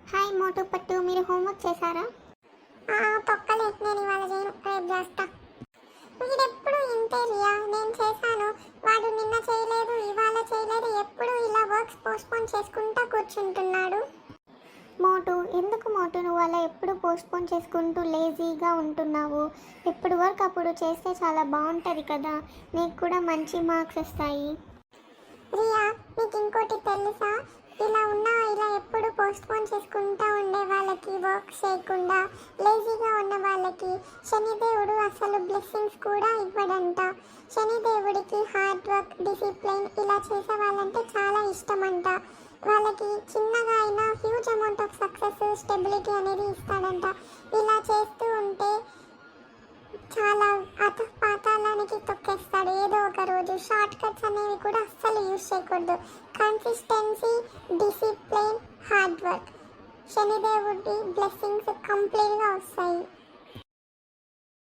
Hi మోటు పట్టు, మీరు homework చేశారా? తొక్కలే, నేను ఇవాళ చేయను, రేపు చేస్తా. వీడెప్పుడు ఇంతే రియా, నేను చేశాను, వాడు నిన్న చేయలేదు, ఇవాళ చేయలేదు, ఎప్పుడు ఇలా వర్క్స్ పోస్ట్పోన్ చేసుకుంటా కూర్చుంటున్నాడు. మోటు, ఎందుకు మోటు నువ్వు అలా ఎప్పుడు పోస్ట్పోన్ చేసుకుంటూ లేజీగా ఉంటున్నావు? ఎప్పుడు వర్క్ అప్పుడు చేస్తే చాలా బాగుంటుంది కదా, నీకు కూడా మంచి మార్క్స్ వస్తాయి. రియా, నీకు ఇంకోటి తెలుసా? ఇలా ఎప్పుడు పోస్ట్పోన్ చేసుకుంటా ఉండే వాళ్ళకి, వర్క్ చేయకుండా లేజీగా ఉన్న వాళ్ళకి శనిదేవుడు అసలు బ్లెస్సింగ్స్ కూడా ఇవ్వడంట. శనిదేవుడికి హార్డ్ వర్క్, డిసిప్లైన్ ఇలా చేసే వాళ్ళంటే చాలా ఇష్టమంట. వాళ్ళకి చిన్నగా అయినా huge amount of success, stability అనేది ఇస్తాడంట. ఇలా చేస్తూ ఉంటే చాలా పాతాళానికి తొక్కేస్తాడు ఏదో ఒక రోజు. షార్ట్ కట్స్ అనేవి కూడా అస్సలు యూజ్ చేయకూడదు. కన్సిస్టెన్సీ, డిసిప్లైన్, హార్డ్ వర్క్, శనిదేవుడి బ్లెస్సింగ్